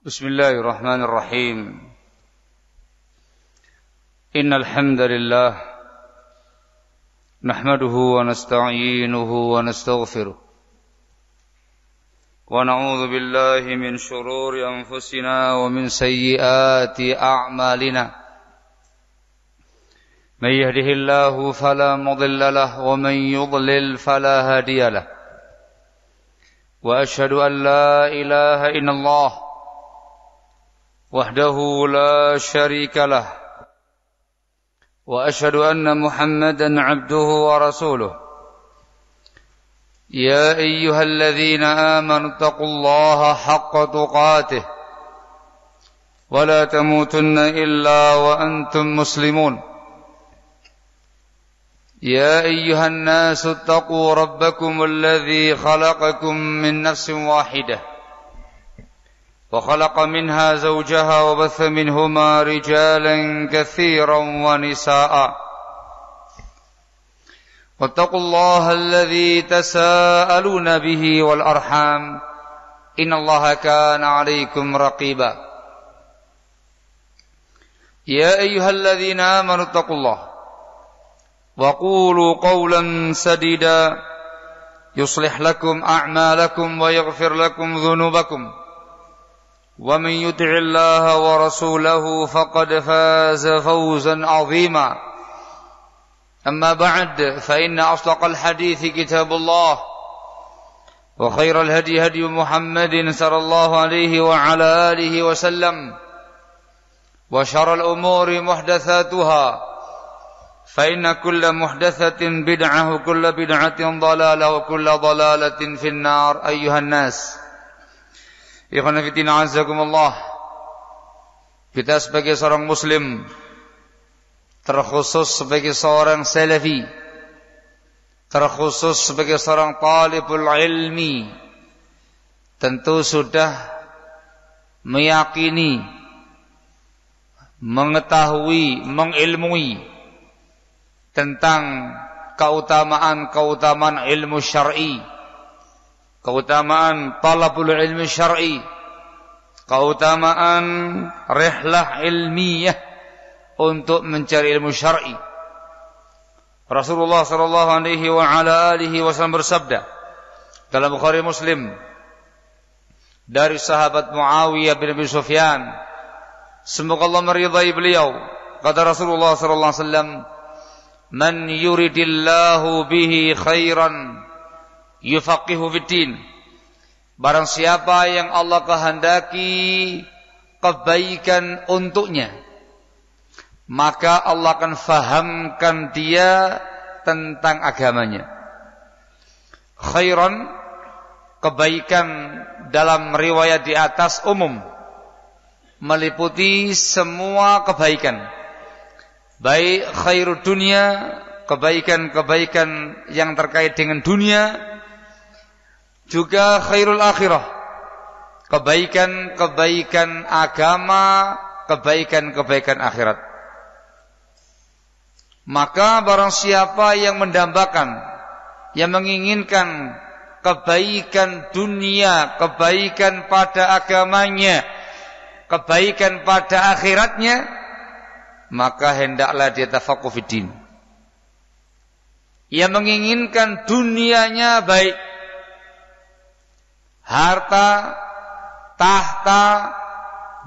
بسم الله الرحمن الرحيم إن الحمد لله نحمده ونستعينه ونستغفره ونعوذ بالله من شرور أنفسنا ومن سيئات أعمالنا من يهده الله فلا مضل له ومن يضلل فلا هادي له وأشهد أن لا إله إلا الله وحده لا شريك له وأشهد أن محمدا عبده ورسوله يا أيها الذين آمنوا اتقوا الله حق تقاته ولا تموتن إلا وأنتم مسلمون يا أيها الناس اتقوا ربكم الذي خلقكم من نفس واحدة وخلق منها زوجها وبث منهما رجالا كثيرا ونساء واتقوا الله الذي تساءلون به والأرحام إن الله كان عليكم رقيبا يا أيها الذين آمنوا اتقوا الله وقولوا قولا سديدا يصلح لكم أعمالكم ويغفر لكم ذنوبكم ومن يطع الله ورسوله فقد فاز فوزا عظيما أما بعد فإن أصدق الحديث كتاب الله وخير الهدي هدي محمد صلى الله عليه وعلى آله وسلم وشر الأمور محدثاتها فإن كل محدثة بدعة وكل بدعة ضلالة وكل ضلالة في النار أيها الناس. Ikhwan fillah azakumullah. Kita sebagai seorang muslim, terkhusus sebagai seorang salafi, terkhusus sebagai seorang talibul ilmi, tentu sudah meyakini, mengetahui, mengilmui tentang keutamaan ilmu syar'i, keutamaan talabul ilmi syar'i, keutamaan rihlah ilmiah untuk mencari ilmu syar'i. Rasulullah sallallahu alaihi wa ala alihi wasallam bersabda dalam Bukhari Muslim dari sahabat Muawiyah bin Abi Sufyan, semoga Allah meridai beliau, kata Rasulullah sallallahu alaihi wasallam, man yuridillahu bihi khairan yufaqihu fiddin. Barang siapa yang Allah kehendaki kebaikan untuknya, maka Allah akan fahamkan dia tentang agamanya. Khairan, kebaikan dalam riwayat di atas umum, meliputi semua kebaikan, baik khairud dunia, kebaikan-kebaikan yang terkait dengan dunia, juga khairul akhirah, kebaikan-kebaikan agama, kebaikan-kebaikan akhirat. Maka barang siapa yang mendambakan, yang menginginkan kebaikan dunia, kebaikan pada agamanya, kebaikan pada akhiratnya, maka hendaklah dia tafaqquh fiddin. Yang menginginkan dunianya baik, harta, tahta,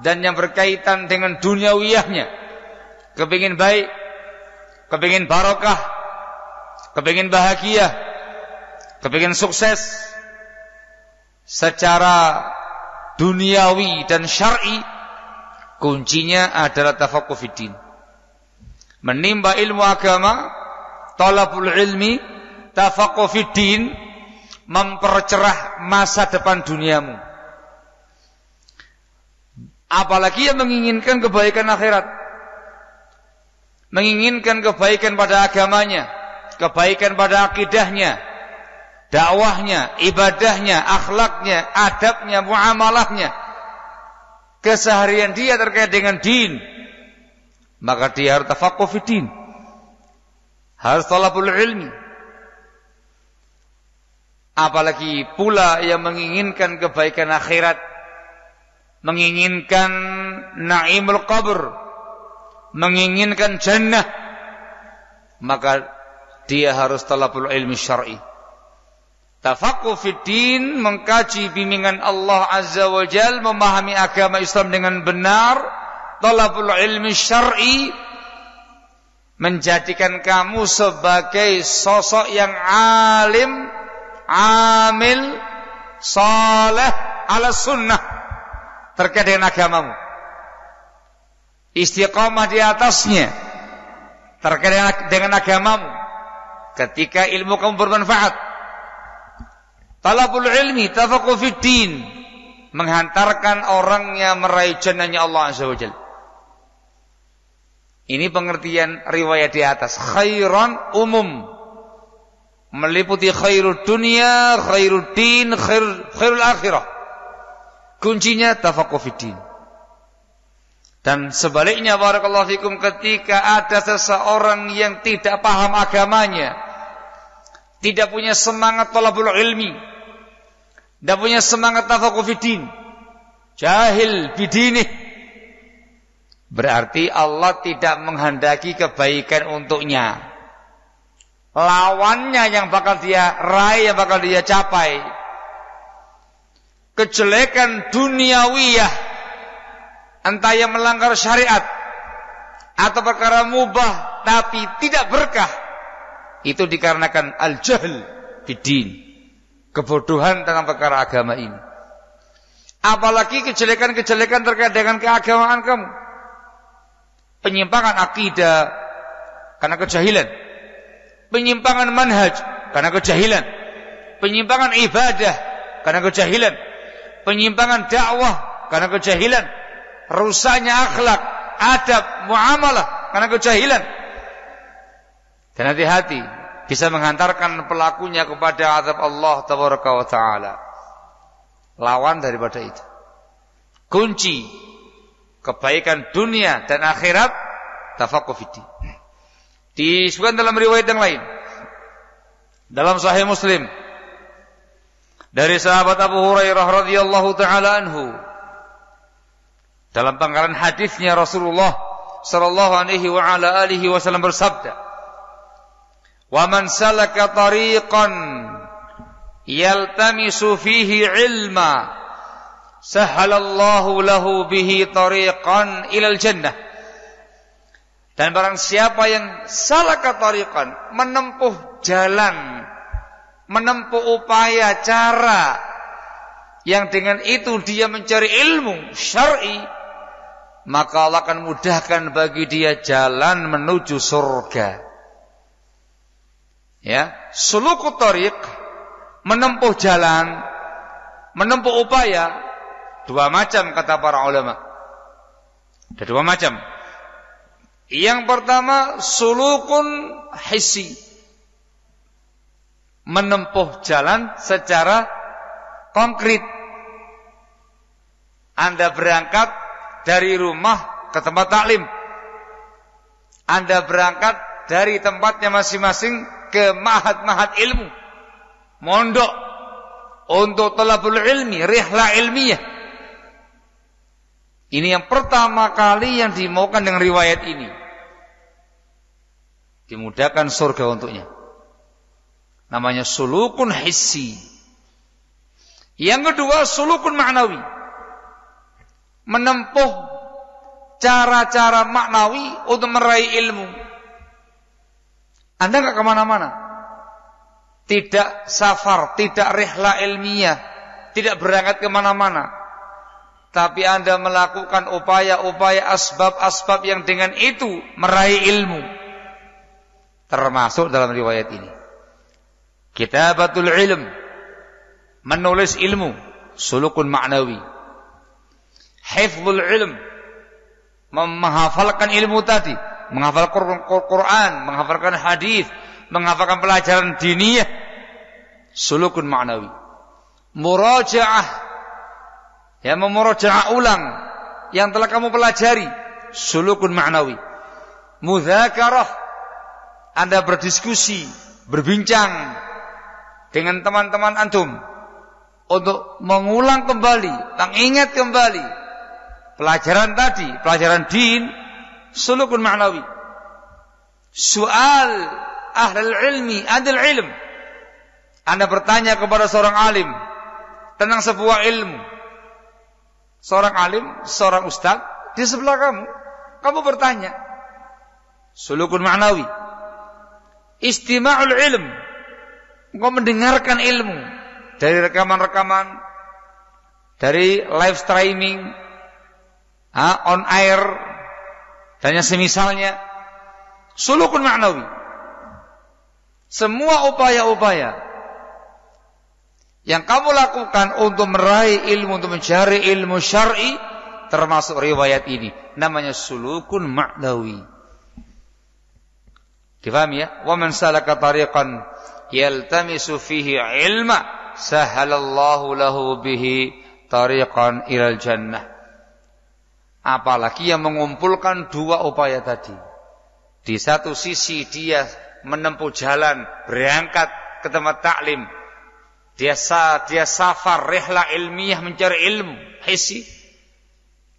dan yang berkaitan dengan duniawiyahnya, kepingin baik, kepingin barokah, kepingin bahagia, kepingin sukses secara duniawi dan syar'i, kuncinya adalah tafaqquh fiddin. Menimba ilmu agama, talabul ilmi, tafaqquh fiddin, mempercerah masa depan duniamu. Apalagi yang menginginkan kebaikan akhirat, menginginkan kebaikan pada agamanya, kebaikan pada akidahnya, dakwahnya, ibadahnya, akhlaknya, adabnya, muamalahnya, keseharian dia terkait dengan din, maka dia harus tafaqquh fiddin, harus talabul ilmi. Apalagi pula yang menginginkan kebaikan akhirat, menginginkan naimul qabr, menginginkan jannah, maka dia harus talabul ilmi syar'i. Tafaqquh fid din, mengkaji bimbingan Allah Azza wa Jalla, memahami agama Islam dengan benar. Talabul ilmi syar'i menjadikan kamu sebagai sosok yang alim, amil, saleh ala sunnah terkait dengan agamamu, istiqamah di atasnya terkait dengan agamamu ketika ilmu kamu bermanfaat. Talabul ilmi, tafaqquh fid din, menghantarkan orangnya meraih jannahnya Allah Azza wa Jalla. Ini pengertian riwayat di atas. Khairan umum, meliputi khairud dunia, khairud din, khairul akhirah. Kuncinya tafaqquh fid din. Dan sebaliknya, barakallahu fikum, ketika ada seseorang yang tidak paham agamanya, tidak punya semangat talabul ilmi, tidak punya semangat tafaqquh fid din, jahil bidinih, berarti Allah tidak menghendaki kebaikan untuknya. Lawannya yang bakal dia raih, yang bakal dia capai, kejelekan duniawiyah, entah yang melanggar syariat atau perkara mubah tapi tidak berkah. Itu dikarenakan al-jahl bid-din, kebodohan tentang perkara agama ini. Apalagi kejelekan-kejelekan terkait dengan keagamaan kamu, penyimpangan akidah karena kejahilan, penyimpangan manhaj karena kejahilan, penyimpangan ibadah karena kejahilan, penyimpangan dakwah karena kejahilan, rusaknya akhlak, adab, muamalah karena kejahilan. Dan hati-hati, bisa menghantarkan pelakunya kepada azab Allah tabaraka wa ta'ala. Lawan daripada itu, kunci kebaikan dunia dan akhirat, tafaqquh fid din. Disebutkan dalam riwayat yang lain, dalam Sahih Muslim, dari sahabat Abu Hurairah radhiyallahu taala anhu, dalam pangkalan hadisnya Rasulullah sallallahu alaihi wa ala alihi wasallam bersabda, "Wa man salaka tariqan yaltamisu fihi ilma, sahhalallahu lahu bihi tariqan ilal jannah." Dan barang siapa yang salaka tariqan, menempuh jalan, menempuh upaya, cara yang dengan itu dia mencari ilmu syar'i, maka Allah akan mudahkan bagi dia jalan menuju surga. Ya, sulukut tariq, menempuh jalan, menempuh upaya, dua macam kata para ulama. Ada dua macam. Yang pertama, sulukun hissi, menempuh jalan secara konkret. Anda berangkat dari rumah ke tempat taklim, Anda berangkat dari tempatnya masing-masing ke ma'had-ma'had ilmu, mondok untuk talabul ilmi, rihlah ilmiah. Ini yang pertama kali yang dimaukan dengan riwayat ini. Dimudahkan surga untuknya. Namanya sulukun hissi. Yang kedua, sulukun ma'nawi, menempuh cara-cara maknawi untuk meraih ilmu. Anda enggak kemana-mana, tidak safar, tidak rihlah ilmiah, tidak berangkat kemana-mana, tapi Anda melakukan upaya-upaya, asbab-asbab yang dengan itu meraih ilmu. Termasuk dalam riwayat ini kitabatul ilm, menulis ilmu, sulukun ma'nawi. Hifdzul ilm, menghafalkan ilmu tadi, menghafal Quran, menghafalkan hadis, menghafalkan pelajaran diniyah, sulukun ma'nawi. Murajaah, ya, memurajaah ulang yang telah kamu pelajari, sulukun ma'nawi. Mudzakarah, Anda berdiskusi, berbincang dengan teman-teman antum untuk mengulang kembali, mengingat kembali pelajaran tadi, pelajaran din, sulukun ma'nawi. Soal ahlul ilmi, adil ilm. Anda bertanya kepada seorang alim tentang sebuah ilmu. Seorang alim, seorang ustaz di sebelah kamu. Kamu bertanya. Sulukun ma'nawi. Istima'ul ilm. Engkau mendengarkan ilmu dari rekaman-rekaman, dari live streaming, on air, dan yang semisalnya. Sulukun ma'nawi. Semua upaya-upaya yang kamu lakukan untuk meraih ilmu, untuk mencari ilmu syar'i, termasuk riwayat ini, namanya sulukun ma'nawi. Difahami ya? Wa man salaka tariqan yaltamisu fihi ilma sahalallahu lahu bihi tariqan ilal jannah. Apalagi yang mengumpulkan dua upaya tadi. Di satu sisi dia menempuh jalan, berangkat ke tempat taklim. Dia safar, rihlah ilmiah mencari ilmu, hissi.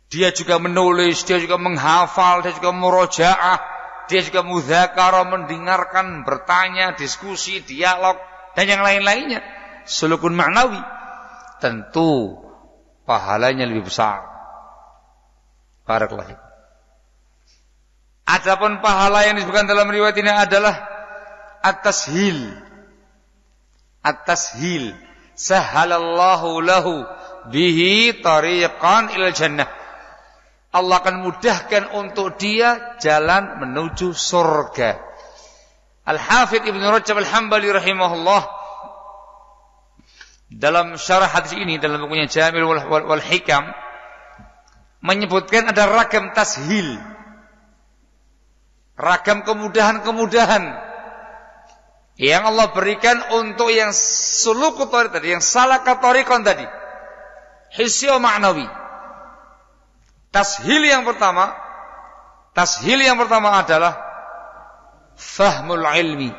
Dia juga menulis, dia juga menghafal, dia juga murojaah, dia juga mudzakarah, mendengarkan, bertanya, diskusi, dialog, dan yang lain-lainnya. Sulukun ma'nawi. Tentu pahalanya lebih besar. Barakallahu. Adapun pahala yang disebutkan dalam riwayat ini adalah at-tashil. At-tashil. Sahalallahu lahu bihi tariqan ilal jannah. Allah akan mudahkan untuk dia jalan menuju surga. Al-Hafidh Ibn Rajab Al-Hambali rahimahullah dalam syarah hadis ini, dalam bukunya Jamil wal Hikam, menyebutkan ada ragam tashil, ragam kemudahan-kemudahan yang Allah berikan untuk yang sulukut tadi, yang salaka tariqan tadi, hissi wa ma'nawi. Tashil yang pertama adalah fahmul ilmi.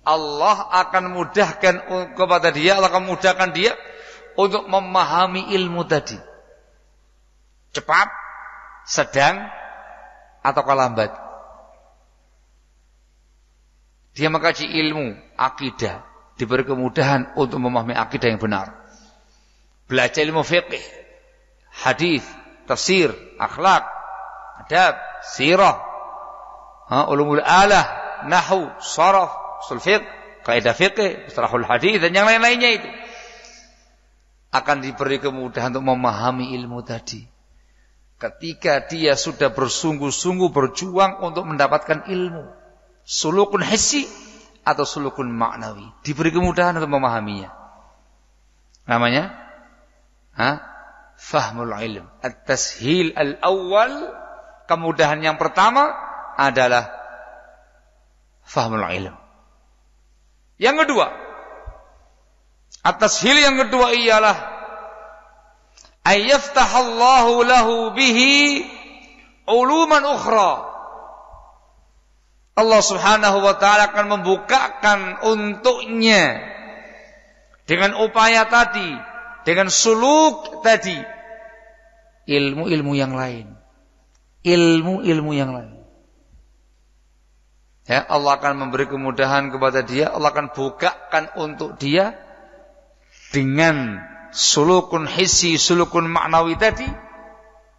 Allah akan mudahkan kepada dia, Allah akan mudahkan dia untuk memahami ilmu tadi. Cepat, sedang, atau lambat. Dia mengkaji ilmu akidah, diberi kemudahan untuk memahami akidah yang benar. Belajar ilmu fiqh, hadis, tafsir, akhlak, adab, sirah, ulumul alah, nahwu, sharaf, usul fiqh, kaidah fiqh, mustalahul hadis, dan yang lain-lainnya itu akan diberi kemudahan untuk memahami ilmu tadi. Ketika dia sudah bersungguh-sungguh berjuang untuk mendapatkan ilmu, sulukun hissi atau sulukun ma'nawi, diberi kemudahan untuk memahaminya. Namanya fahmul ilm. At-tashil al-awwal, kemudahan yang pertama adalah fahmul ilm. Yang kedua, at-tashil yang kedua ialah ayyaftahallahu lahu bihi uluman ukhra. Allah Subhanahu wa ta'ala akan membukakan untuknya dengan upaya tadi, dengan suluk tadi, ilmu-ilmu yang lain. Ilmu-ilmu yang lain. Ya, Allah akan memberi kemudahan kepada dia, Allah akan bukakan untuk dia dengan sulukun hissi, sulukun ma'nawi tadi,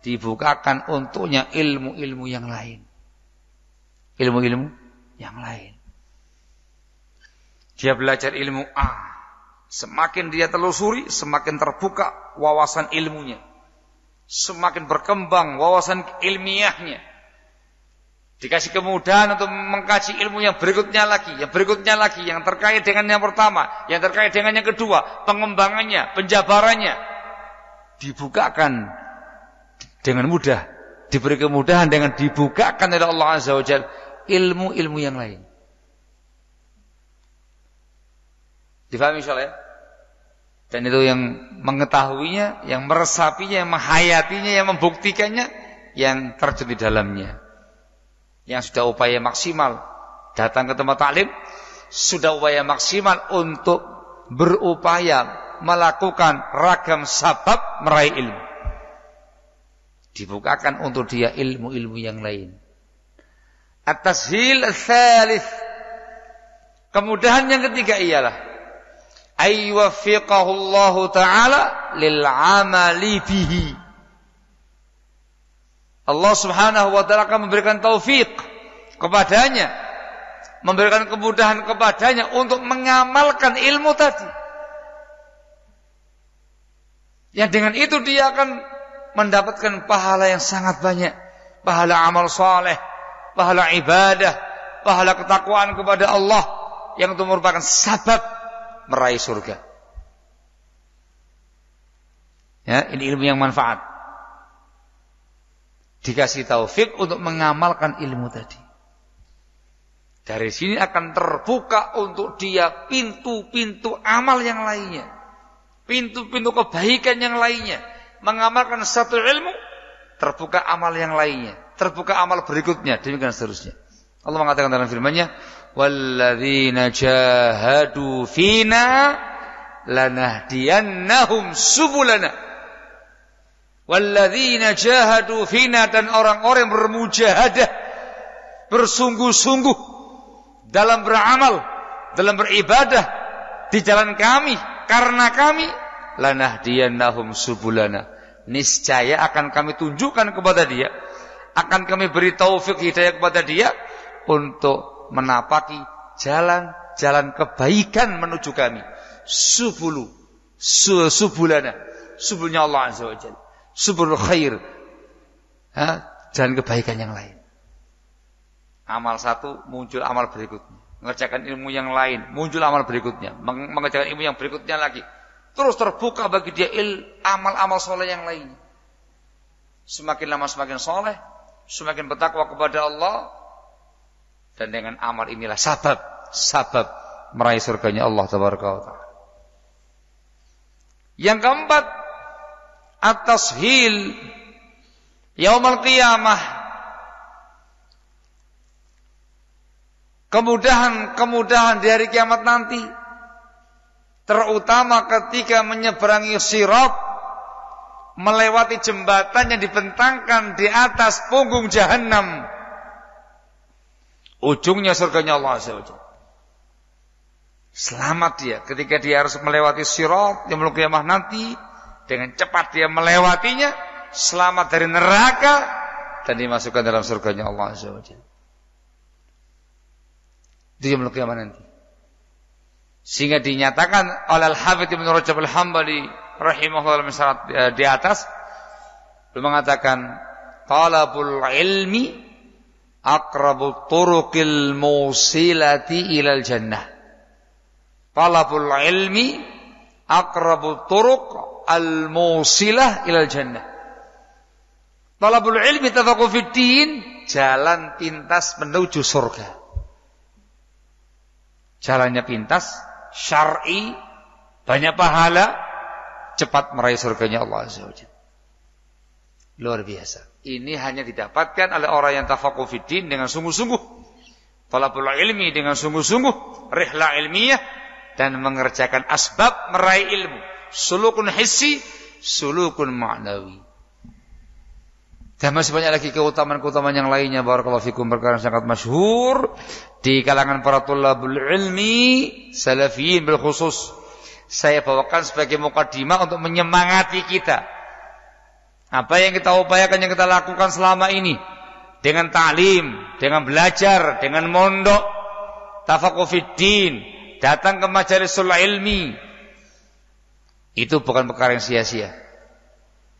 dibukakan untuknya ilmu-ilmu yang lain. Ilmu-ilmu yang lain. Dia belajar ilmu A, semakin dia telusuri, semakin terbuka wawasan ilmunya, semakin berkembang wawasan ilmiahnya. Dikasih kemudahan untuk mengkaji ilmu yang berikutnya lagi, yang terkait dengan yang pertama, yang terkait dengan yang kedua, pengembangannya, penjabarannya, dibukakan dengan mudah, diberi kemudahan dengan dibukakan oleh Allah Azza wa Jalla ilmu-ilmu yang lain. Difahami insyaallah ya? Dan itu yang mengetahuinya, yang meresapinya, yang menghayatinya, yang membuktikannya, yang terjun di dalamnya. Yang sudah upaya maksimal datang ke tempat taklim, sudah upaya maksimal untuk berupaya melakukan ragam sabab meraih ilmu. Dibukakan untuk dia ilmu-ilmu yang lain. At-tashil ats-tsalits. Kemudahan yang ketiga ialah ayyuwaffiqahu Allah taala lil amali bihi. Allah Subhanahu wa taala akan memberikan taufik kepadanya, memberikan kemudahan kepadanya untuk mengamalkan ilmu tadi. Yang dengan itu dia akan mendapatkan pahala yang sangat banyak, pahala amal saleh, pahala ibadah, pahala ketakwaan kepada Allah yang itu merupakan sabab meraih surga. Ya, ini ilmu yang manfaat. Dikasih taufik untuk mengamalkan ilmu tadi. Dari sini akan terbuka untuk dia pintu-pintu amal yang lainnya, pintu-pintu kebaikan yang lainnya. Mengamalkan satu ilmu, terbuka amal yang lainnya, terbuka amal berikutnya, demikian seterusnya. Allah mengatakan dalam firman-Nya, "Walladzina jahadu fina lanahdiyannahum subulana." Walladzina jahadu fina, dan orang-orang yang bermujahadah, bersungguh-sungguh dalam beramal, dalam beribadah di jalan kami, karena kami, lanahdiyannahum subulana, niscaya akan kami tunjukkan kepada dia, akan kami beri taufik hidayah kepada dia untuk menapaki jalan-jalan kebaikan menuju kami. Subulana, subulnya Allah Azza wa Jalla, subul khair, jalan kebaikan yang lain. Amal satu, muncul amal berikutnya. Mengerjakan ilmu yang lain, muncul amal berikutnya. Mengerjakan ilmu yang berikutnya lagi. Terus terbuka bagi dia amal-amal soleh yang lain. Semakin lama semakin soleh, semakin bertakwa kepada Allah. Dan dengan amal inilah sabab meraih surganya Allah Tabaraka wa Ta'ala. Yang keempat, at-tashil yaumul qiyamah. Kemudahan di hari kiamat nanti, terutama ketika menyeberangi sirat, melewati jembatan yang dibentangkan di atas punggung Jahannam, ujungnya surganya Allah Azza wa Jalla. Selamat dia ketika dia harus melewati sirat yang yaumul qiyamah nanti, dengan cepat dia melewatinya, selamat dari neraka dan dimasukkan dalam surganya Allah Azza wa Jalla. Di yaumul qiyamah nanti. Sehingga dinyatakan oleh Al-Hafidz Ibnu Rajab Al-Hambali rahimahullah dalam syarat di atas, beliau mengatakan talabul ilmi aqrabut turuqil musilati ilal jannah. Talabul ilmi aqrabut turuq al musilah ilal jannah. Talabul ilmi tafaqquh fid din, jalan pintas menuju surga. Jalannya pintas, syar'i, banyak pahala, cepat meraih surganya Allah Azza wa Jalla. Luar biasa. Ini hanya didapatkan oleh orang yang tafaqquh fid din dengan sungguh-sungguh, talabul ilmi dengan sungguh-sungguh, rihlah ilmiah, dan mengerjakan asbab meraih ilmu. Sulukun hissi, sulukun ma'nawi. Dan masih banyak lagi keutamaan-keutamaan yang lainnya. Barakallahu fikum, perkara yang sangat masyhur di kalangan para tulabul ilmi salafiyin bil khusus. Saya bawakan sebagai mukadimah untuk menyemangati kita. Apa yang kita upayakan, yang kita lakukan selama ini, dengan ta'lim, dengan belajar, dengan mondok, tafaqquh fid din, datang ke majalisul ilmi, itu bukan perkara yang sia-sia.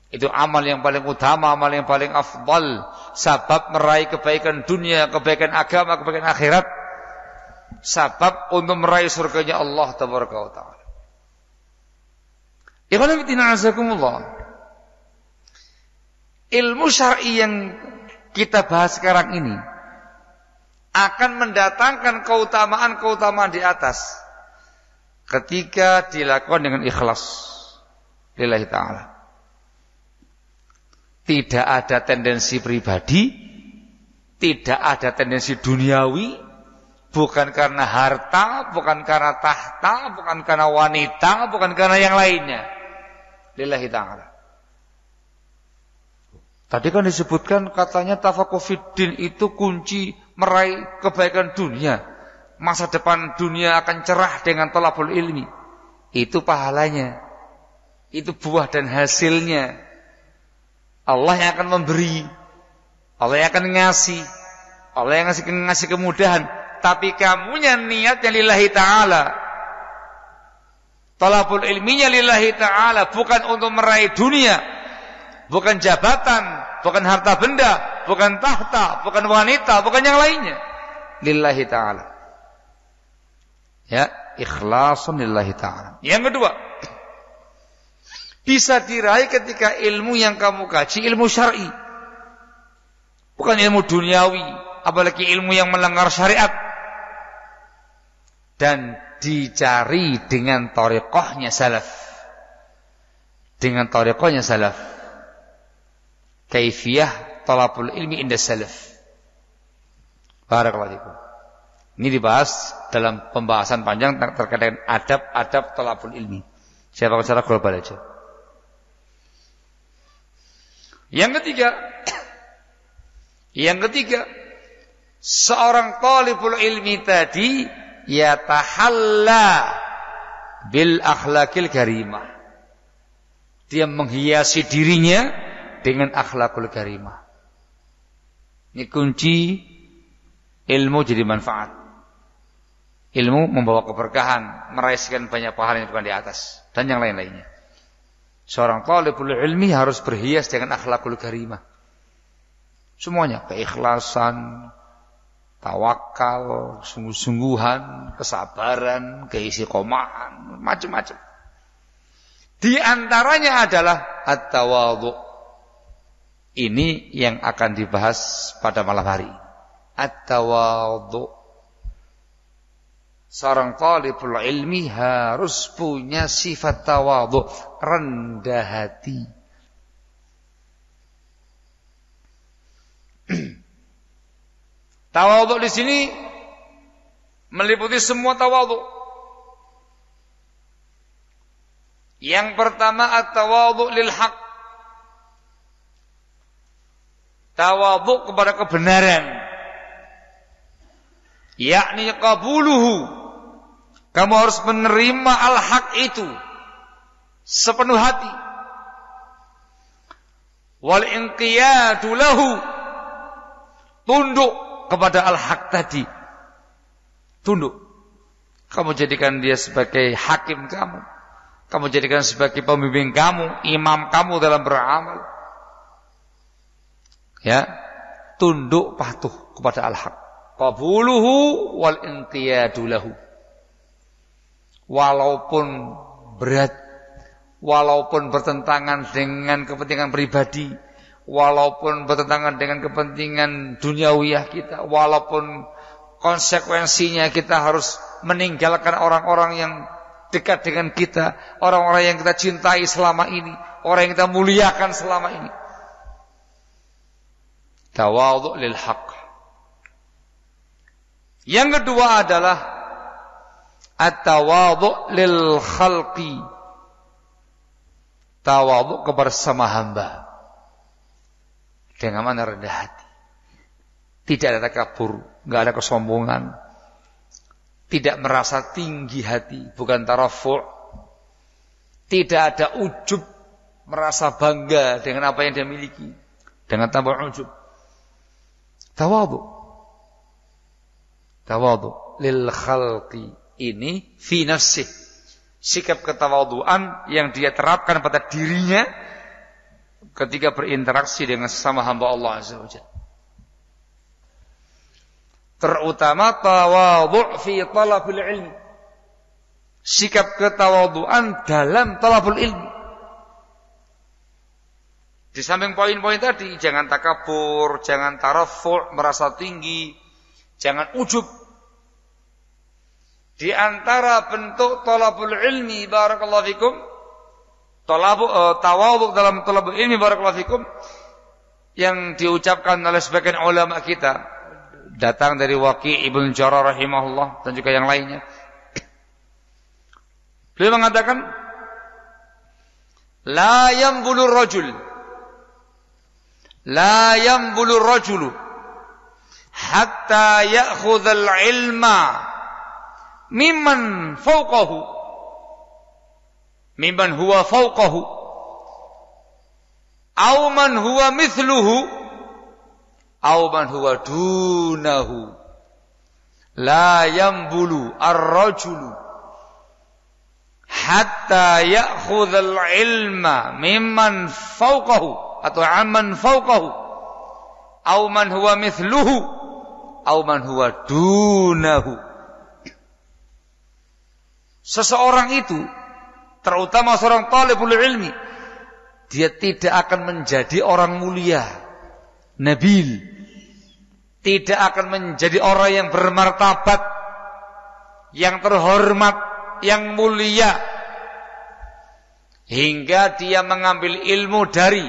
Itu amal yang paling utama, amal yang paling afdal, sabab meraih kebaikan dunia, kebaikan agama, kebaikan akhirat, sabab untuk meraih surganya Allah Tabaraka wa Ta'ala. Ikhwan fillah azakumullah. Ilmu syar'i yang kita bahas sekarang ini akan mendatangkan keutamaan-keutamaan di atas ketika dilakukan dengan ikhlas lillahi ta'ala. Tidak ada tendensi pribadi, tidak ada tendensi duniawi, bukan karena harta, bukan karena tahta, bukan karena wanita, bukan karena yang lainnya. Lillahi ta'ala. Tadi kan disebutkan katanya tafaqquh fiddin itu kunci meraih kebaikan dunia. Masa depan dunia akan cerah dengan thalabul ilmi. Itu pahalanya. Itu buah dan hasilnya. Allah yang akan memberi. Allah yang akan ngasih. Allah yang ngasih kemudahan. Tapi kamunya niatnya lillahi ta'ala. Thalabul ilminya lillahi ta'ala. Bukan untuk meraih dunia. Bukan jabatan, bukan harta benda, bukan tahta, bukan wanita, bukan yang lainnya. Lillahi ta'ala. Ya, ikhlasun lillahi ta'ala. Yang kedua, bisa diraih ketika ilmu yang kamu kaji ilmu syar'i. Bukan ilmu duniawi, apalagi ilmu yang melanggar syariat. Dan dicari dengan thariqahnya salaf. Dengan thariqahnya salaf. Kaifiyah thalabul ilmi inda salaf. Barakallahu fikum. Ini dibahas dalam pembahasan panjang terkait dengan adab-adab thalabul ilmi. Saya pakai secara global aja. Yang ketiga, seorang talibul ilmi tadi yatahalla bil akhlaqil karimah. Dia menghiasi dirinya dengan akhlakul karimah. Ini kunci ilmu jadi manfaat. Ilmu membawa keberkahan, meraihkan banyak pahala yang bukan di atas dan yang lain-lainnya. Seorang talibul ilmi harus berhias dengan akhlakul karimah. Semuanya, keikhlasan, tawakal, sungguh-sungguhan, kesabaran, keistiqomahan, macam-macam. Di antaranya adalah at-tawadhu. Ini yang akan dibahas pada malam hari. At-tawadhu. Seorang talibul ilmi harus punya sifat tawadhu, rendah hati. Tawadhu di sini meliputi semua tawadhu. Yang pertama at-tawadhu lil haqq. Tawadhu kepada kebenaran, yakni qabuluhu. Kamu harus menerima al-haq itu sepenuh hati. Wal inqiyadu lahu, tunduk kepada al-haq tadi. Tunduk. Kamu jadikan dia sebagai hakim kamu. Kamu jadikan sebagai pembimbing kamu, imam kamu dalam beramal. Ya, tunduk patuh kepada al-haq. Qabuluhu wal inqiyadu lahu. Walaupun berat, walaupun bertentangan dengan kepentingan pribadi, walaupun bertentangan dengan kepentingan duniawiyah kita, walaupun konsekuensinya kita harus meninggalkan orang-orang yang dekat dengan kita, orang-orang yang kita cintai selama ini, orang yang kita muliakan selama ini. Tawadhu lil haqq. Yang kedua adalah at-tawadhu lil khalqi. Tawadhu kepada sama hamba dengan mana rendah hati. Tidak ada takabur, enggak ada kesombongan. Tidak merasa tinggi hati, bukan tarafu'. Tidak ada ujub, merasa bangga dengan apa yang dia miliki, dengan tambah ujub. Tawadhu lil khalqi, ini fi nafsih, sikap ketawadhuan yang dia terapkan pada dirinya ketika berinteraksi dengan sesama hamba Allah Azza wa Jalla. Terutama tawadhu fi talabil ilmi, sikap ketawadhuan dalam talabul ilmi. Di samping poin-poin tadi, jangan takabur, jangan tarafu', merasa tinggi, jangan ujub. Di antara bentuk talabul ilmi, barakallahu fikum, tawadhu dalam talabul ilmi, barakallahu fikum, yang diucapkan oleh sebagian ulama kita, datang dari Waqi' Ibn Jarrah rahimahullah dan juga yang lainnya. Beliau mengatakan, la yanbulur rajul, La yambulu rajulu hatta ya'khudhal ilma mimman fawqahu mimman huwa fawqahu aw man huwa mithluhu aw man huwa dunahu. La yambulu ar-rajulu hatta ya'khudhal ilma mimman fawqahu atau amman fawqahu aw man huwa mithluhu aw man huwa dunahu. Seseorang itu, terutama seorang talibul ilmi, dia tidak akan menjadi orang mulia, nabil, tidak akan menjadi orang yang bermartabat, yang terhormat, yang mulia, hingga dia mengambil ilmu dari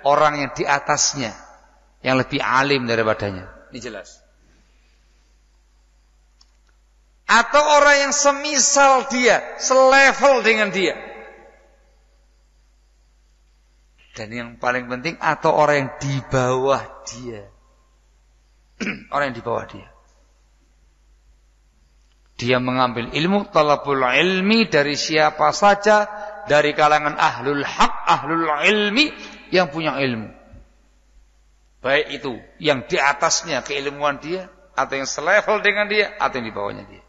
orang yang di atasnya, yang lebih alim daripadanya. Ini jelas. Atau orang yang semisal dia, selevel dengan dia. Dan yang paling penting, atau orang yang di bawah dia. Orang yang di bawah dia. Dia mengambil ilmu, talabul ilmi dari siapa saja, dari kalangan ahlul haq, ahlul ilmi, yang punya ilmu. Baik itu yang di atasnya keilmuan dia, atau yang selevel dengan dia, atau yang di bawahnya dia.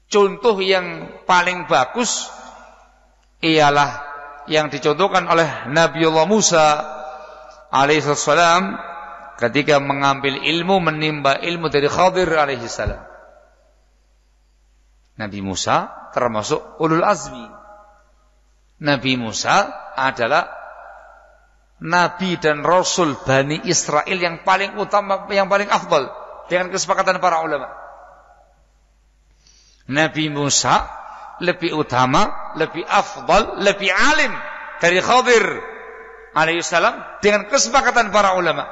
Contoh yang paling bagus ialah yang dicontohkan oleh Nabiullah Musa alaihissalam ketika mengambil ilmu, menimba ilmu dari Khadir alaihissalam. Nabi Musa termasuk ulul azmi. Nabi Musa adalah nabi dan rasul Bani Israel yang paling utama, yang paling afdal dengan kesepakatan para ulama. Nabi Musa lebih utama, lebih afdal, lebih alim dari Khadir alaihissalam dengan kesepakatan para ulama.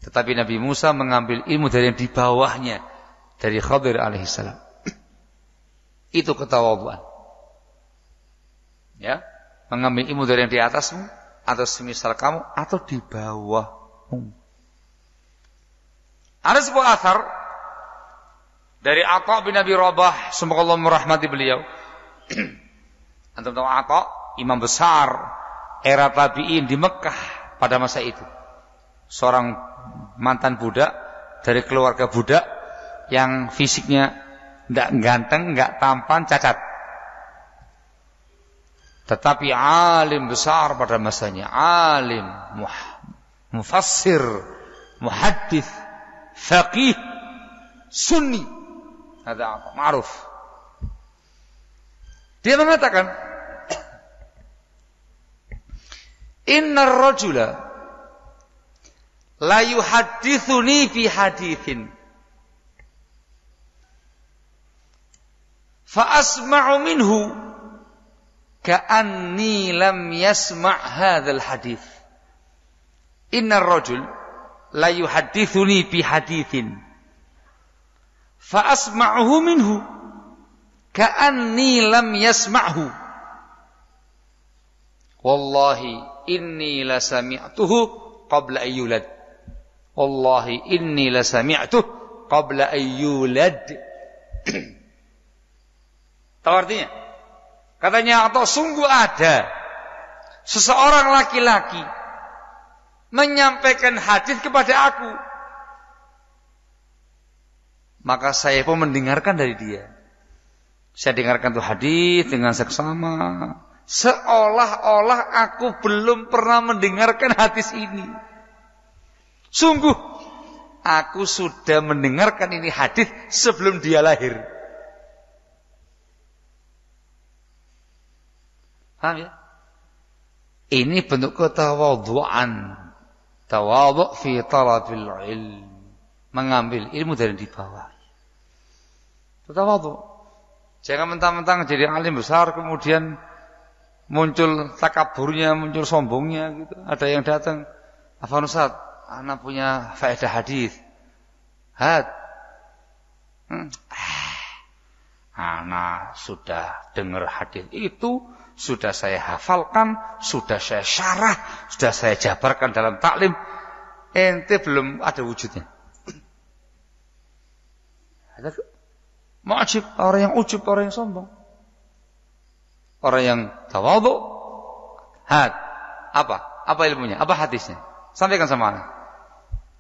Tetapi Nabi Musa mengambil ilmu dari yang di bawahnya, dari Khadir alaihissalam. Itu ketawadhuan. Ya, mengambil ilmu dari yang di atasmu, atau semisal kamu, atau di bawahmu. Ada sebuah athar dari Atha bin Abi Rabah, semoga Allah merahmati beliau. Antum tahu Atha, imam besar era tabi'in di Mekah pada masa itu. Seorang mantan budak dari keluarga budak yang fisiknya tidak ganteng, tidak tampan, cacat. Tetapi alim besar pada masanya, alim, mufassir, muhaddits, faqih, sunni. Ada apa? Ma'ruf. Dia mengatakan, Innar rajula la yuhaddithuni fi hadithin fa asma'u minhu ka'anni lam yasma' hadzal hadith. Innar rajul la yuhaddithuni fi hadithin fa asma'uhu minhu ka'anni lam yasma'hu. Wallahi inni la sami'tuhu qabla ayyulad. Wallahi inni la sami'tuhu qabla ayyulad. Tahu artinya? Katanya, atau sungguh ada seseorang laki-laki menyampaikan hadis kepada aku, maka saya pun mendengarkan dari dia. Saya dengarkan tuh hadis dengan seksama, seolah-olah aku belum pernah mendengarkan hadis ini. Sungguh aku sudah mendengarkan ini hadis sebelum dia lahir. Paham ya? Ini bentuk ketawadhuan. Tawadhu fi talabil ilm. Mengambil ilmu dari di bawah. Tawadhu. Jangan mentang-mentang jadi alim besar kemudian muncul takaburnya, muncul sombongnya gitu. Ada yang datang, "Afwan Ustaz, ana punya faedah hadis." Had. Ana sudah dengar hadis itu sudah saya hafalkan, sudah saya syarah, sudah saya jabarkan dalam taklim, ente belum ada wujudnya. Mu'jib, orang yang ujub, orang yang sombong. Orang yang tawadhu, apa ilmunya? Apa hadisnya? Sampaikan sama anak.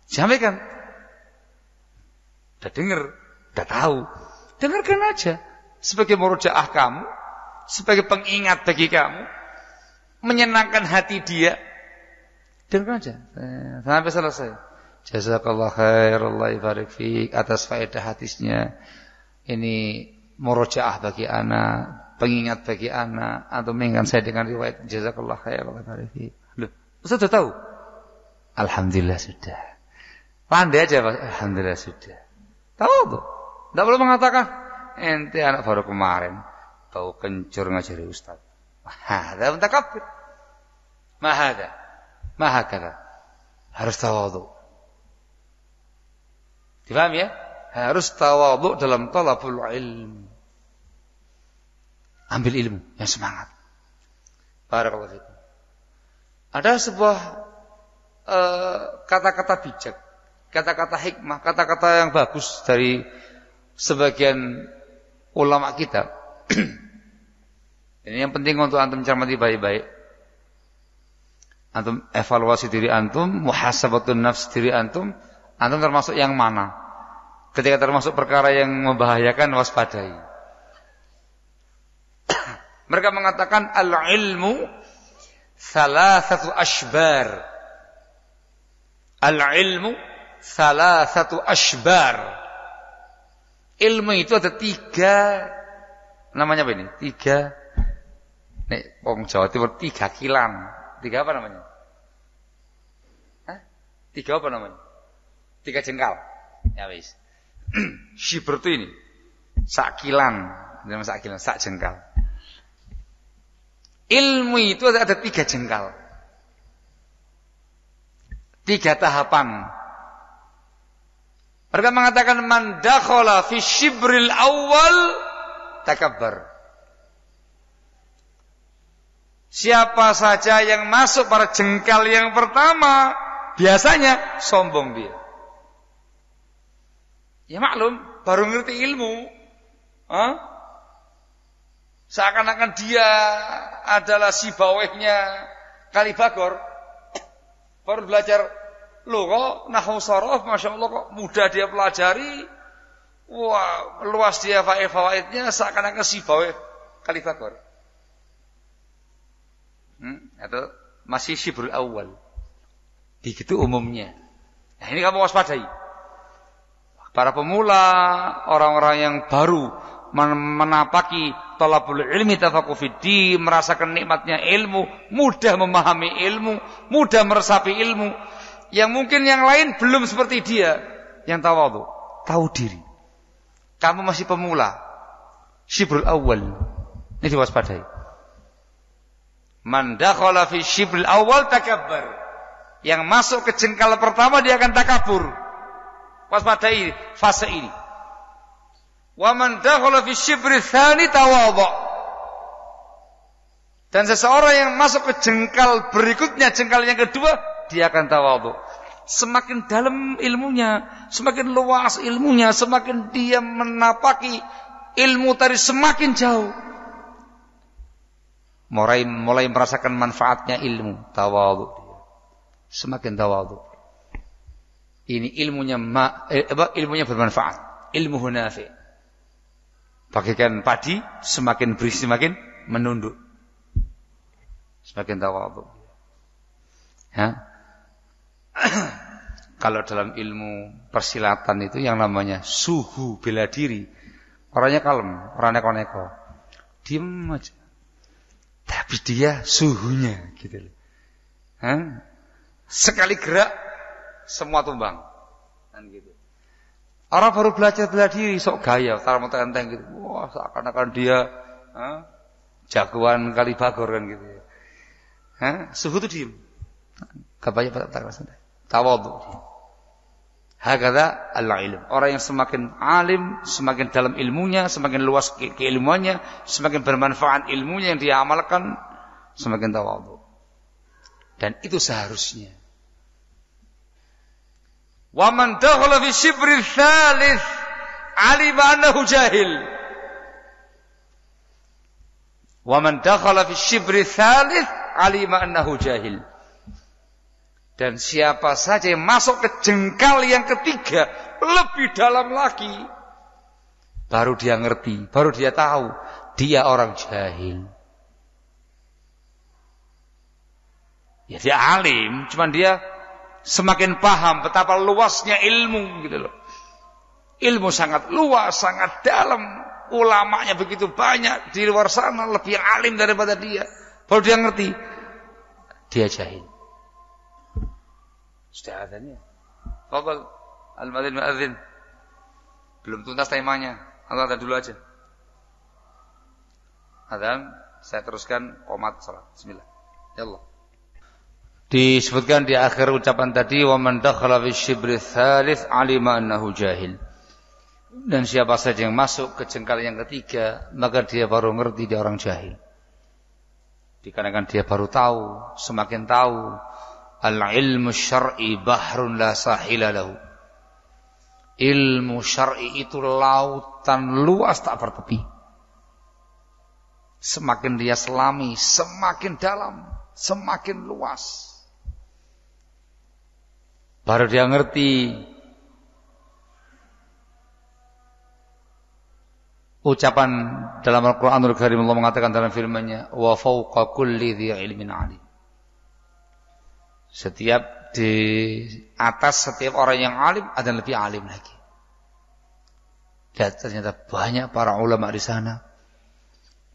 Sampaikan. Udah dengar, udah tahu. Dengarkan aja. Sebagai murojaah kamu, sebagai pengingat bagi kamu, menyenangkan hati dia. Dengarkan aja. Sampai selesai. Jazakallah khair, Allah ibarik fiik atas faedah hadisnya. Ini murojaah bagi anak, pengingat bagi anak, atau mengingat saya dengan riwayat. Jazakallah khair, Allah ibarik fiik. Loh, Ustaz sudah tahu? Alhamdulillah sudah. Pandai aja Pak. Alhamdulillah sudah. Tahu tuh. Tidak perlu mengatakan ente anak baru kemarin bau kencur ngajari ustaz. Mahada mutakabir. Mahakala. Harus tawadhu. Dipaham ya? Harus tawadhu dalam talabul ilm. Ambil ilmu yang semangat. Barakallahu fikum. Ada sebuah kata-kata bijak, kata-kata hikmah, kata-kata yang bagus dari sebagian ulama kita. Ini yang penting untuk antum cermati baik-baik. Antum evaluasi diri antum, muhasabatun nafs diri antum termasuk yang mana? Ketika termasuk perkara yang membahayakan, waspadai. Mereka mengatakan al-ilmu thalathatu ashbar. Al-ilmu thalathatu ashbar. Ilmu itu ada 3, namanya apa ini? 3. Nek wong Jawa Timur 3 kilan. 3 apa namanya? 3 apa namanya? 3 jengkal. Ya wis. Shibr itu ini. Sak kilan, sak jengkal. Ilmu itu ada 3 jengkal. 3 tahapan. Mereka mengatakan man dakhala fi shibril awal takabbar. Siapa saja yang masuk pada jengkal yang pertama, biasanya sombong dia. Ya maklum, baru ngerti ilmu. Seakan-akan dia adalah si bawahnya Kalibagor. Baru belajar kok nahwu sharaf, Masya Allah kok mudah dia pelajari. Wah, luas dia fawaidnya seakan-akan si bawah Kalibagor. Atau masih syibrul awal. Begitu umumnya. Nah, ini kamu waspadai. Para pemula, orang-orang yang baru menapaki talabul ilmi tafaqquh fiddin, merasakan nikmatnya ilmu, mudah memahami ilmu, mudah meresapi ilmu. Yang mungkin yang lain belum seperti dia, yang tawadhu, tahu diri. Kamu masih pemula, syibrul awal. Ini diwaspadai. Man dakhala fi syibril awal takabbar. Yang masuk ke jengkal pertama dia akan takabur. Waspadai fase ini. Wa man dakhala fi syibri tsani tawadha. Dan seseorang yang masuk ke jengkal berikutnya, jengkal yang kedua, dia akan tawadhu. Semakin dalam ilmunya, semakin luas ilmunya, semakin dia menapaki ilmu tadi semakin jauh. Mulai merasakan manfaatnya ilmu, tawadhu dia. Semakin tawadhu. Ini ilmunya ilmunya bermanfaat, ilmu nafi'. Bagaikan padi, semakin berisi semakin menunduk. Semakin tawadhu. Ya. Kalau dalam ilmu persilatan itu yang namanya suhu bela diri, orangnya kalem, orangnya neko-neko, diem aja. Tapi dia suhunya gitu. Sekali gerak semua tumbang. Kan gitu. Orang baru belajar bela diri sok gaya, tarang-tarang gitu. Wah, seakan-akan dia jagoan Kalibagor kan gitu. Suhu itu diem. Gak banyak tak santai. Tawadhu. Hakadha al-ilm. Orang yang semakin alim, semakin dalam ilmunya, semakin luas keilmuannya, semakin bermanfaat ilmunya yang dia amalkan, semakin tawadhu. Dan itu seharusnya. Wa man dakhala fi shibri tsalits 'alima annahu jahil. Wa man dakhala fi shibri tsalits 'alima annahu jahil. Dan siapa saja yang masuk ke jengkal yang ketiga, lebih dalam lagi, baru dia ngerti, baru dia tahu, dia orang jahil. Ya dia alim, cuman dia semakin paham betapa luasnya ilmu gitu loh. Ilmu sangat luas, sangat dalam. Ulamanya begitu banyak di luar sana lebih alim daripada dia. Baru dia ngerti, dia jahil. Sudah adanya. Fadhal al-muadzin muadzin. Belum tuntas temanya. Allah ada dulu aja. Adzan, saya teruskan qomat salat. Bismillah. Ya Allah. Disebutkan di akhir ucapan tadi, wa man dakhala fi shibri tsalits 'alima annahu jahil. Dan siapa saja yang masuk ke jengkal yang ketiga, maka dia baru ngerti dia orang jahil. Dikarenakan dia baru tahu, semakin tahu, al-ilmu syar'i bahrun la sahila lahu. Ilmu syar'i itu lautan luas tak bertepi. Semakin dia selami, semakin dalam, semakin luas. Baru dia ngerti ucapan dalam Al-Qur'anul Karim. Allah mengatakan dalam firman-Nya, wa fawqa kulli dhi ilmin 'alim. Setiap di atas setiap orang yang alim ada yang lebih alim lagi. Dan ternyata banyak para ulama di sana,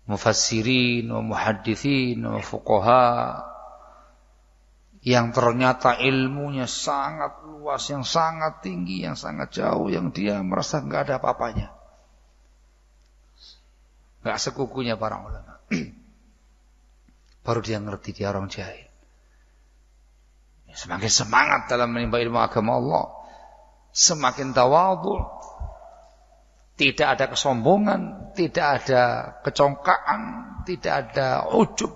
mufassirin, muhadditsin, fuqaha, yang ternyata ilmunya sangat luas, yang sangat tinggi, yang sangat jauh, yang dia merasa enggak ada apa-apanya. Enggak sekukunya para ulama. Baru dia ngerti dia orang jahil. Semakin semangat dalam menimba ilmu agama Allah, semakin tawadhu, tidak ada kesombongan, tidak ada kecongkaan, tidak ada ujub.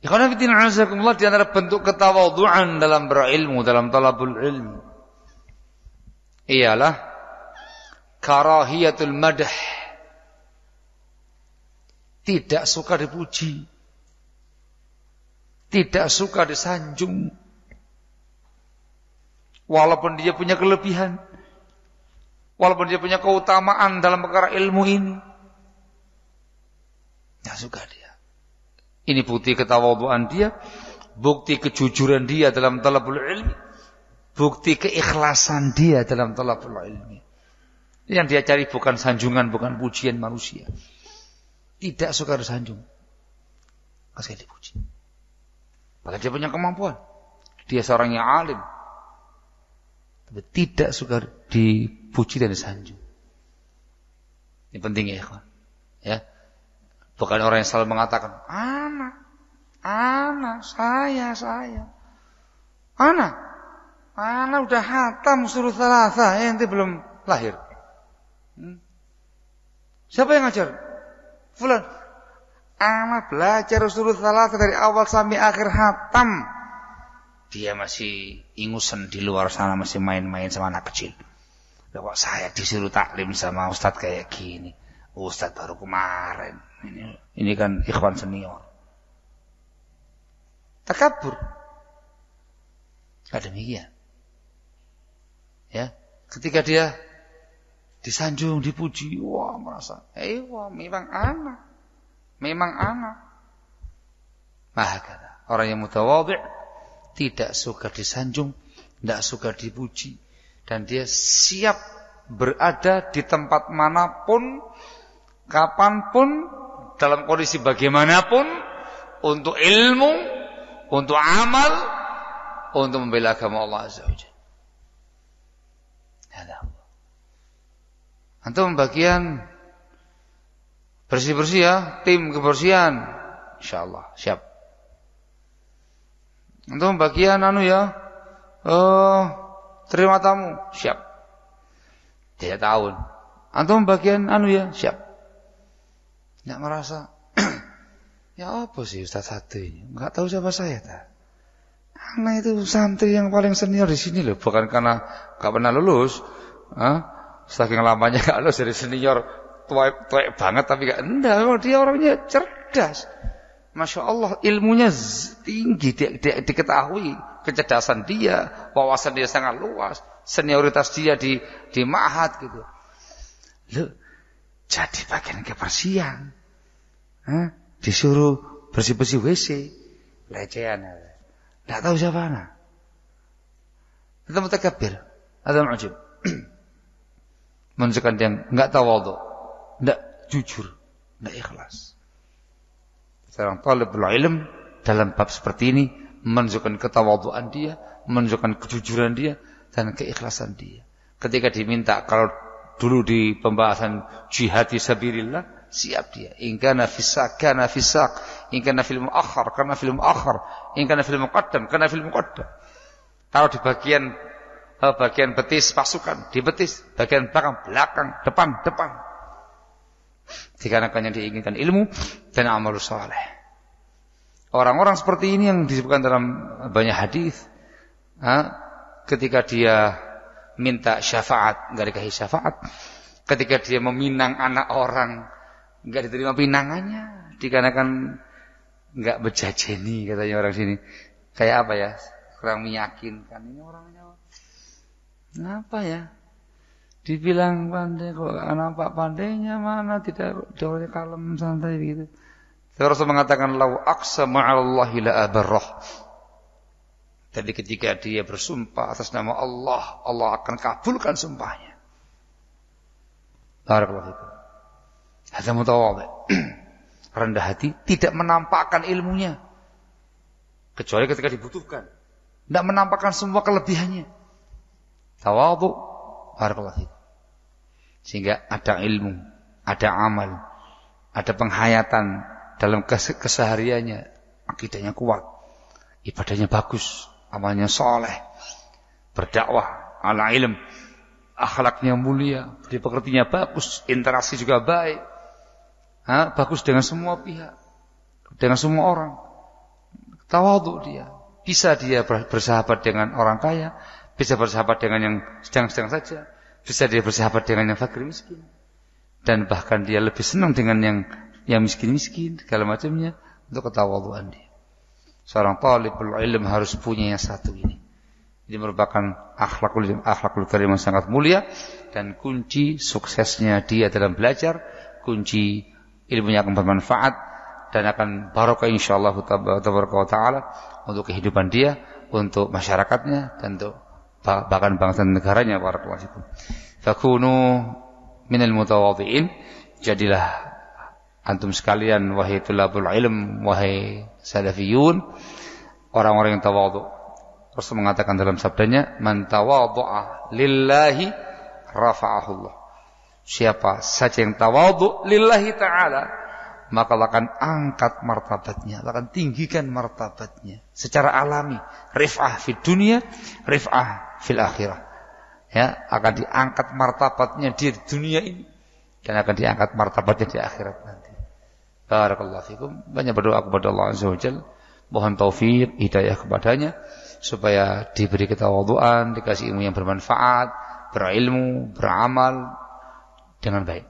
Ikhwan fillah azakumullah, di antara bentuk ketawadhuan dalam berilmu, dalam talabul ilmi, ialah karahiyatul madah. Tidak suka dipuji, tidak suka disanjung, walaupun dia punya kelebihan, walaupun dia punya keutamaan dalam perkara ilmu ini, tidak suka dia. Ini bukti ketawadhuan dia, bukti kejujuran dia dalam talabul ilmi, bukti keikhlasan dia dalam talabul ilmi. Yang dia cari bukan sanjungan, bukan pujian manusia. Tidak suka disanjung, kasih dipuji. Bahkan dia punya kemampuan, dia seorang yang alim, tapi tidak suka dipuji dan disanjung. Ini penting ya, ikhwan. Ya, bukan orang yang selalu mengatakan, anak, saya, anak udah hatam suruh thalatha, ente belum lahir. Siapa yang ngajar? Fulan, anak belajar usul tsalatsa dari awal sampai akhir hatam. Dia masih ingusan di luar sana, masih main-main sama anak kecil. Kok saya disuruh taklim sama ustadz kayak gini? Ustadz baru kemarin. Ini kan ikhwan senior. Takabur. Demikian. Ya, ketika dia disanjung, dipuji, wah merasa, wah memang anak. Maka orang yang mutawadhi' tidak suka disanjung, tidak suka dipuji, dan dia siap berada di tempat manapun, kapanpun, dalam kondisi bagaimanapun, untuk ilmu, untuk amal, untuk membela agama Allah Azza wa Jalla. Antum bagian bersih-bersih ya, tim kebersihan. Insyaallah, siap. Antum bagian ya. Terima tamu, siap. 3 tahun. Antum bagian ya, siap. Enggak merasa ya apa sih Ustaz satu ini? Enggak tahu siapa saya ta. Anak itu santri yang paling senior di sini loh, bukan karena enggak pernah lulus. Saking lamanya enggak lulus dari senior tua banget tapi enggak, memang dia orangnya cerdas. Masya Allah, ilmunya tinggi, diketahui kecerdasan dia, wawasan dia sangat luas, senioritas dia di ma'had gitu. Loh, jadi bagian kebersihan, disuruh bersih-bersih WC, lecehan, tidak tahu siapa anak. Itu mutakabir, ada mu'jib, menunjukkan dia enggak tawadhu, enggak jujur, enggak ikhlas. Seorang talibul ilm dalam bab seperti ini menunjukkan ketawadhuan dia, menunjukkan kejujuran dia dan keikhlasan dia. Ketika diminta, kalau dulu di pembahasan jihad fi sabilillah, siap dia. In kana fisaq kana fisaq, in kana fil muakhkhar kana fil muakhkhar, in kana fil muqaddam kana fil muqaddam. Kalau di bagian betis pasukan, di betis, bagian belakang, depan. Dikarenakan yang diinginkan ilmu dan amal saleh. Orang-orang seperti ini yang disebutkan dalam banyak hadis, ketika dia minta syafaat enggak dikasih syafaat, ketika dia meminang anak orang enggak diterima pinangannya, dikarenakan enggak bejajeni katanya orang sini. Kayak apa ya? Kurang meyakinkan ini orangnya. Ngapa ya? Dibilang pandai kok nampak pandainya mana, tidak jauhnya kalem santai gitu. Rasul mengatakan lau aqsama 'ala Allah la abarrah. Jadi ketika dia bersumpah atas nama Allah, Allah akan kabulkan sumpahnya. Barakallahu fikum. Hadza mutawadhi. Rendah hati, tidak menampakkan ilmunya kecuali ketika dibutuhkan. Tidak menampakkan semua kelebihannya. Tawadhu. Barakallahu fikum. Sehingga ada ilmu, ada amal, ada penghayatan dalam kesehariannya, akidahnya kuat, ibadahnya bagus, amalnya soleh, berdakwah ala ilm, akhlaknya mulia, dipekertinya bagus, interaksi juga baik, bagus dengan semua pihak, dengan semua orang, tawadhu dia, bisa dia bersahabat dengan orang kaya, bisa bersahabat dengan yang sedang-sedang saja, bisa dia bersahabat dengan yang fakir miskin, dan bahkan dia lebih senang dengan yang miskin-miskin segala macamnya untuk ketawadhuan dia. Seorang talibul ilm harus punya yang satu ini. Ini merupakan akhlakul karim yang sangat mulia dan kunci suksesnya dia dalam belajar, kunci ilmunya akan bermanfaat dan akan barokah insyaallah taala untuk kehidupan dia, untuk masyarakatnya dan untuk bahkan bangsa dan negaranya. Barakallahu fikum. Fakunu minal mutawadhi'in, jadilah antum sekalian wahai tulabul ilm, wahai salafiyun, orang-orang yang tawadhu. Rasul mengatakan dalam sabdanya, man tawadhu'a lillahi rafa'ahu Allah. Siapa saja yang tawadhu lillahi ta'ala, maka Allah akan angkat martabatnya, Allah akan tinggikan martabatnya secara alami. Rif'ah fid dunya, rif'ah fil akhirah. Ya, akan diangkat martabatnya di dunia ini dan akan diangkat martabatnya di akhirat nanti. Barakallahu fikum. Banyak berdoa kepada Allah Azza wa Jalla, mohon taufik, hidayah kepadanya supaya diberi ketawadhuan, dikasih ilmu yang bermanfaat, berilmu, beramal dengan baik.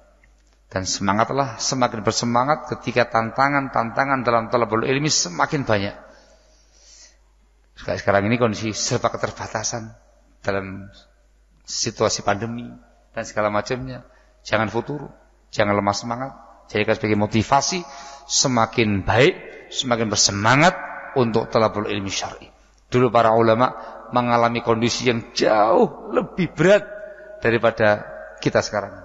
Dan semangatlah, semakin bersemangat ketika tantangan dalam talabul ilmi semakin banyak. Sekarang ini kondisi serba keterbatasan dalam situasi pandemi dan segala macamnya. Jangan futur, jangan lemah semangat, jadikan sebagai motivasi semakin baik, semakin bersemangat untuk talabul ilmi syar'i. Dulu para ulama mengalami kondisi yang jauh lebih berat daripada kita sekarang.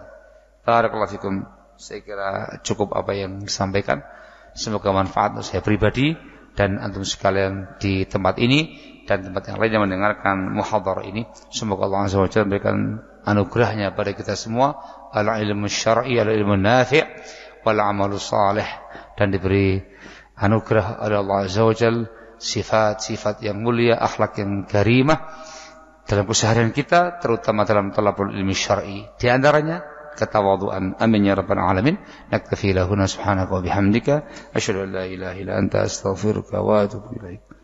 Barakallahu fikum. Saya kira cukup apa yang disampaikan. Semoga manfaat untuk saya pribadi dan antum sekalian di tempat ini dan tempat yang lain yang mendengarkan muhadharah ini. Semoga Allah Azza wa Jalla memberikan anugerahnya pada kita semua, al-ilmu syar'i, al-ilmu nafi' wal amalu salih, dan diberi anugerah oleh Allah Azza wa Jalla, sifat-sifat yang mulia, akhlak yang karimah dalam keseharian kita, terutama dalam talabul ilmi syar'i. Di antaranya ketawaduan. Amin ya rabbal alamin. Naktafi lahuna subhanaka wa bihamdika asyhadu an la ilaha illa anta astaghfiruka wa atubu ilaik.